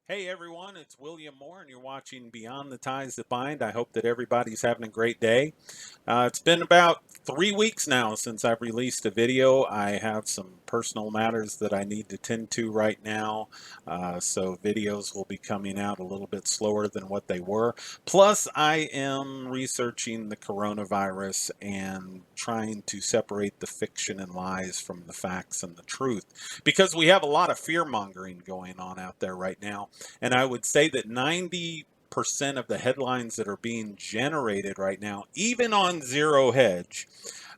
Hey everyone, it's William Moore, and you're watching Beyond the Ties That Bind. I hope that everybody's having a great day. It's been about 3 weeks now since I've released a video. I have some personal matters that I need to tend to right now, so videos will be coming out a little bit slower than what they were. Plus, I am researching the coronavirus and trying to separate the fiction and lies from the facts and the truth because we have a lot of fear mongering going on out there right now. And I would say that 90% of the headlines that are being generated right now, even on Zero Hedge,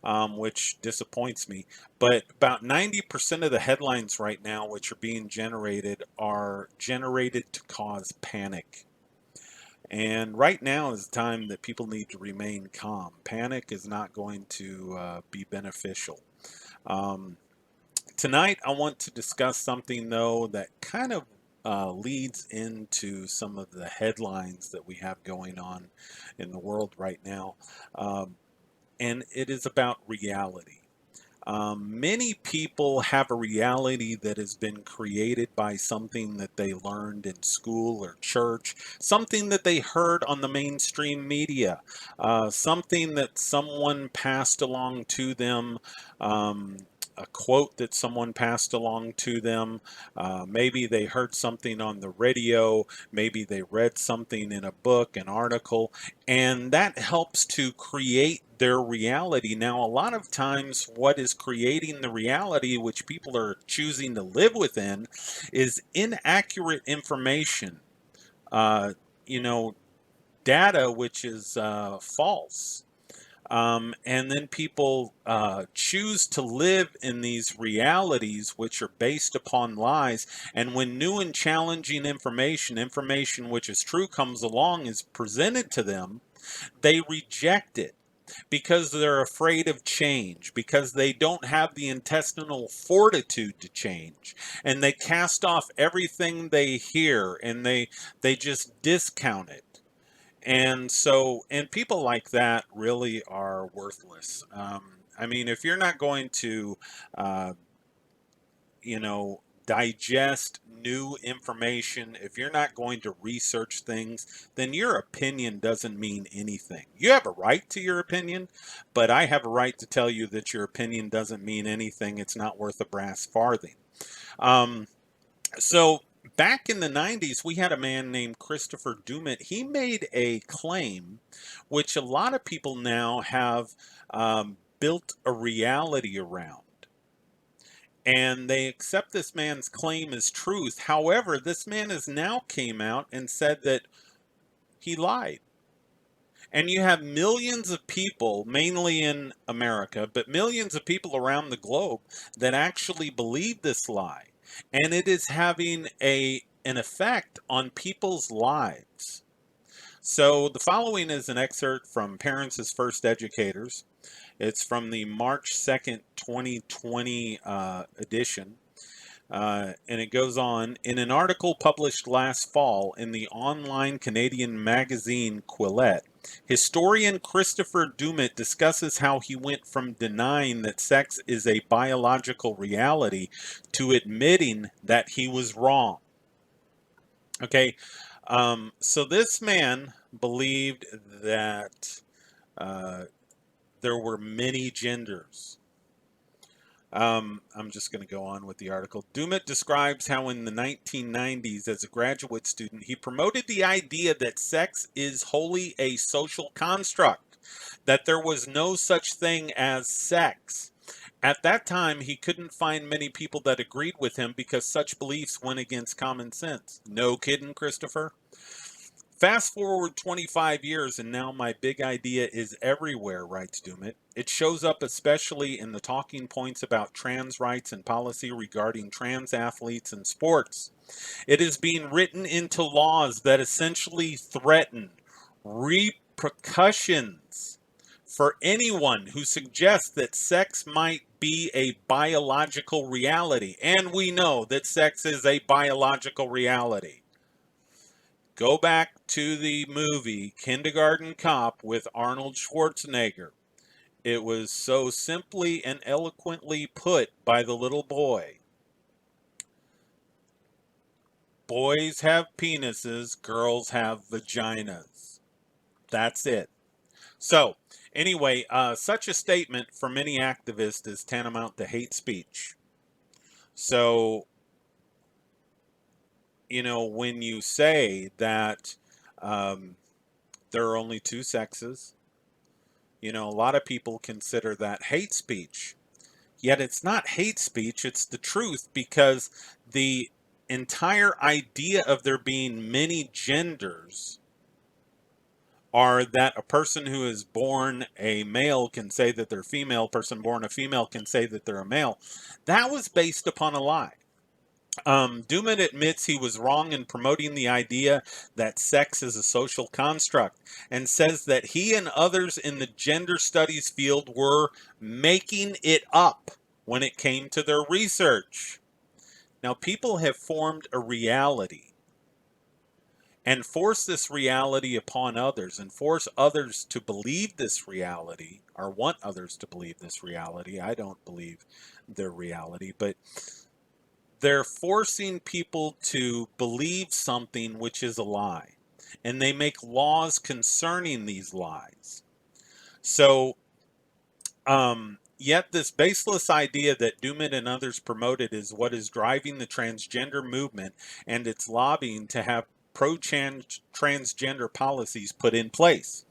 which disappoints me, but about 90% of the headlines right now, which are being generated, are generated to cause panic. And right now is the time that people need to remain calm. Panic is not going to be beneficial. Um, Tonight, I want to discuss something, though, that kind of leads into some of the headlines that we have going on in the world right now. Um, and it is about reality. Many people have a reality that has been created by something that they learned in school or church, something that they heard on the mainstream media, something that someone passed along to them. Um, a quote that someone passed along to them. Maybe they heard something on the radio. Maybe they read something in a book, an article, and that helps to create their reality. Now, a lot of times, what is creating the reality which people are choosing to live within is inaccurate information. Uh, you know, data which is false. And then people choose to live in these realities which are based upon lies. And when new and challenging information, information which is true, comes along, is presented to them, they reject it because they're afraid of change, because they don't have the intestinal fortitude to change, and they cast off everything they hear, and they just discount it. And so, and people like that really are worthless. I mean, if you're not going to uh, you know, digest new information, if you're not going to research things, then your opinion doesn't mean anything. You have a right to your opinion, but I have a right to tell you that your opinion doesn't mean anything. It's not worth a brass farthing. Um, so back in the 90s, we had a man named Christopher Dummett. He made a claim which a lot of people now have built a reality around, and they accept this man's claim as truth. However, this man has now came out and said that he lied. And you have millions of people, mainly in America, but millions of people around the globe that actually believe this lie. And it is having an effect on people's lives. So the following is an excerpt from Parents as First Educators. It's from the March 2nd, 2020 edition. And it goes on, in an article published last fall in the online Canadian magazine Quillette, historian Christopher Dummett discusses how he went from denying that sex is a biological reality to admitting that he was wrong. Okay, so this man believed that uh, there were many genders. I'm just going to go on with the article. Dummett describes how in the 1990s, as a graduate student, he promoted the idea that sex is wholly a social construct, that there was no such thing as sex. At that time, he couldn't find many people that agreed with him because such beliefs went against common sense. No kidding, Christopher? Fast forward 25 years, and now my big idea is everywhere, writes Dummett. It shows up especially in the talking points about trans rights and policy regarding trans athletes in sports. It is being written into laws that essentially threaten repercussions for anyone who suggests that sex might be a biological reality. And we know that sex is a biological reality. Go back to the movie Kindergarten Cop with Arnold Schwarzenegger. It was so simply and eloquently put by the little boy. Boys have penises, girls have vaginas. That's it. So, anyway, such a statement for many activists is tantamount to hate speech. So, when you say that um, there are only two sexes, a lot of people consider that hate speech. Yet it's not hate speech, it's the truth, because the entire idea of there being many genders are that a person who is born a male can say that they're female, a person born a female can say that they're a male. That was based upon a lie. Duman admits he was wrong in promoting the idea that sex is a social construct and says that he and others in the gender studies field were making it up when it came to their research. Now, people have formed a reality and force this reality upon others and force others to believe this reality or want others to believe this reality. I don't believe their reality, but they're forcing people to believe something which is a lie. And they make laws concerning these lies. So, yet this baseless idea that Duman and others promoted is what is driving the transgender movement and its lobbying to have pro-transgender policies put in place.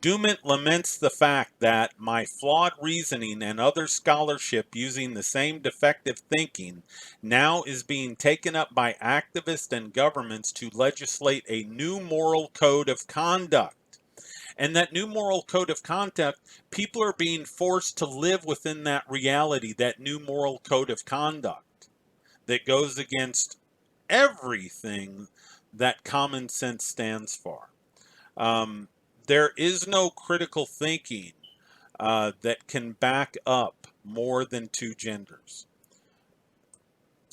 Duman laments the fact that my flawed reasoning and other scholarship using the same defective thinking now is being taken up by activists and governments to legislate a new moral code of conduct. And that new moral code of conduct, people are being forced to live within that reality, that new moral code of conduct that goes against everything that common sense stands for. Um, there is no critical thinking that can back up more than two genders.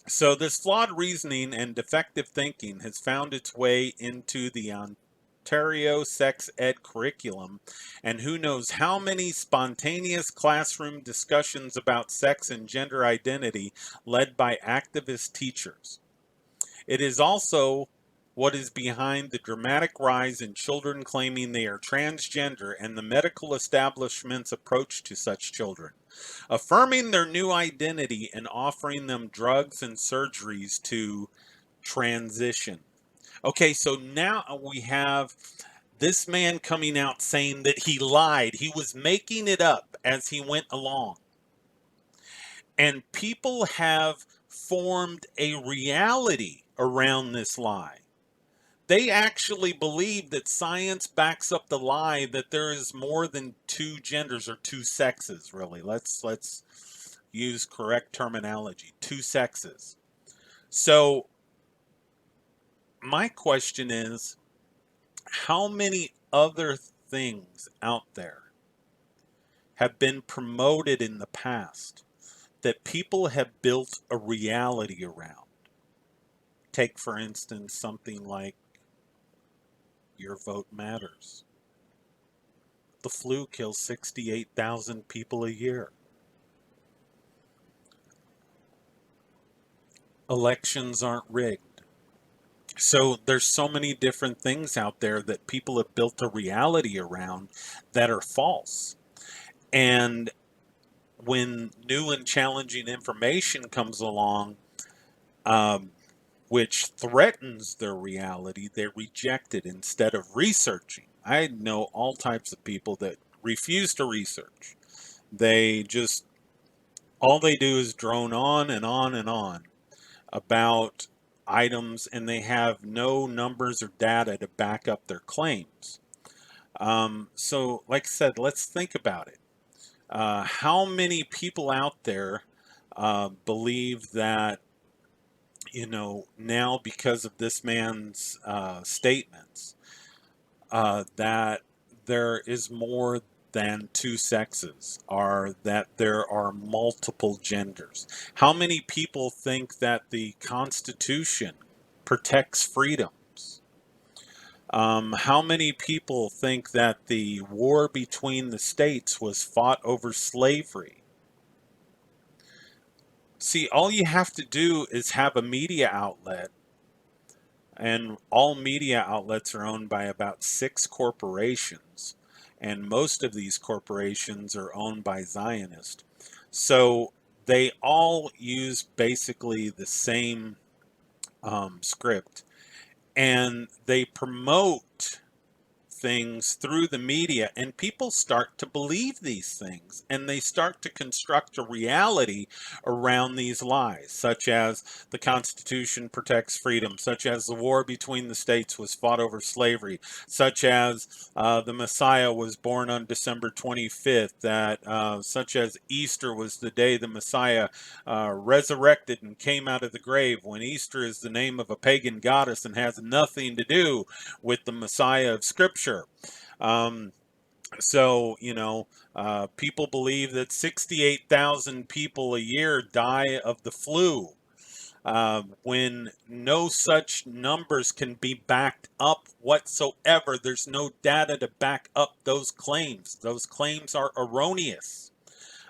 So, this flawed reasoning and defective thinking has found its way into the Ontario sex ed curriculum, and who knows how many spontaneous classroom discussions about sex and gender identity led by activist teachers. It is also what is behind the dramatic rise in children claiming they are transgender and the medical establishment's approach to such children, affirming their new identity and offering them drugs and surgeries to transition. Okay, so now we have this man coming out saying that he lied. He was making it up as he went along. And people have formed a reality around this lie. They actually believe that science backs up the lie that there is more than two genders or two sexes, really. Let's use correct terminology. Two sexes. So my question is, how many other things out there have been promoted in the past that people have built a reality around? Take, for instance, something like your vote matters. The flu kills 68,000 people a year. Elections aren't rigged. So there's so many different things out there that people have built a reality around that are false. And when new and challenging information comes along, um, which threatens their reality, they reject it instead of researching. I know all types of people that refuse to research. They just, all they do is drone on and on and on about items, and they have no numbers or data to back up their claims. So, like I said, let's think about it. How many people out there believe that, now because of this man's statements, that there is more than two sexes, or that there are multiple genders? How many people think that the Constitution protects freedoms? How many people think that the war between the states was fought over slavery? See, all you have to do is have a media outlet And all media outlets are owned by about 6 corporations. And most of these corporations are owned by Zionists. So they all use basically the same script. And they promote things through the media, and people start to believe these things, and they start to construct a reality around these lies, such as the Constitution protects freedom, such as the war between the states was fought over slavery, such as the Messiah was born on December 25th, that such as Easter was the day the Messiah resurrected and came out of the grave, when Easter is the name of a pagan goddess and has nothing to do with the Messiah of Scripture. Um, people believe that 68,000 people a year die of the flu, when no such numbers can be backed up whatsoever. There's no data to back up those claims. Those claims are erroneous.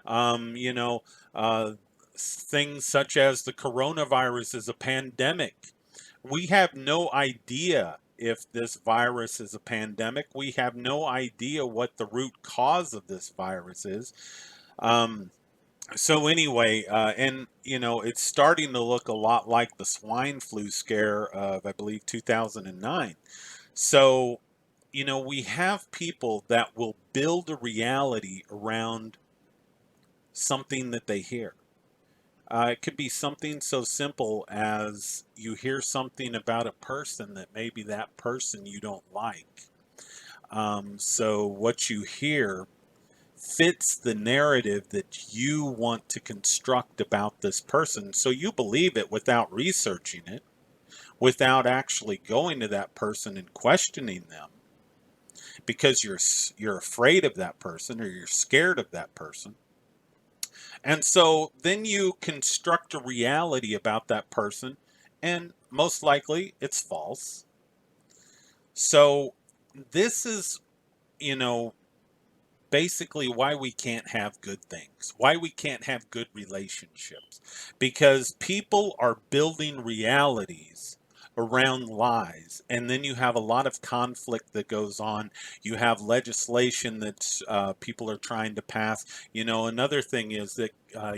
Um, you know, uh, Things such as the coronavirus is a pandemic. We have no idea if this virus is a pandemic. We have no idea what the root cause of this virus is. Um, it's starting to look a lot like the swine flu scare of, I believe, 2009. So, we have people that will build a reality around something that they hear. It could be something so simple as you hear something about a person that maybe that person you don't like. So what you hear fits the narrative that you want to construct about this person. So you believe it without researching it, without actually going to that person and questioning them, because you're afraid of that person, or you're scared of that person. And so then you construct a reality about that person, and most likely it's false. So this is, you know, basically why we can't have good things, why we can't have good relationships, because people are building realities around lies, and then you have a lot of conflict that goes on. You have legislation that people are trying to pass. Another thing is that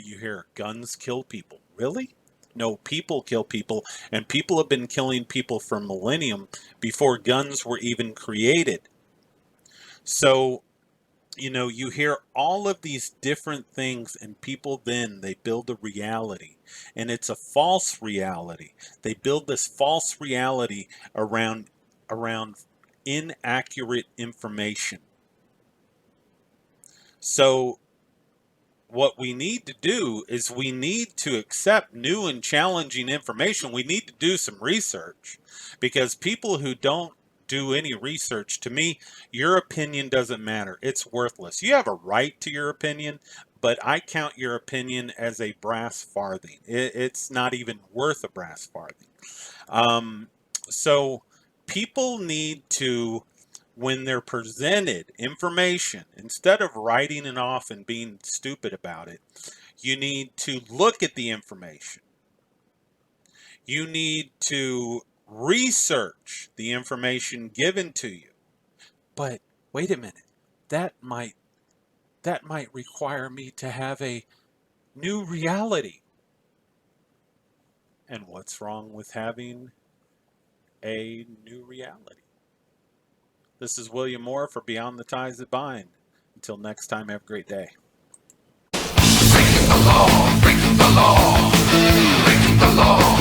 you hear guns kill people. Really? No, people kill people, and people have been killing people for millennium before guns were even created. So you hear all of these different things, and people then they build a reality, and it's a false reality. They build this false reality around inaccurate information. So what we need to do is we need to accept new and challenging information. We need to do some research, because people who don't do any research, to me, your opinion doesn't matter. It's worthless. You have a right to your opinion, but I count your opinion as a brass farthing. It's not even worth a brass farthing. Um, so people need to, when they're presented information, instead of writing it off and being stupid about it, you need to look at the information. You need to research the information given to you. But wait a minute, that might require me to have a new reality. And what's wrong with having a new reality? This is William Moore for Beyond the Ties That Bind. Until next time, have a great day. Breaking the law, breaking the law, breaking the law.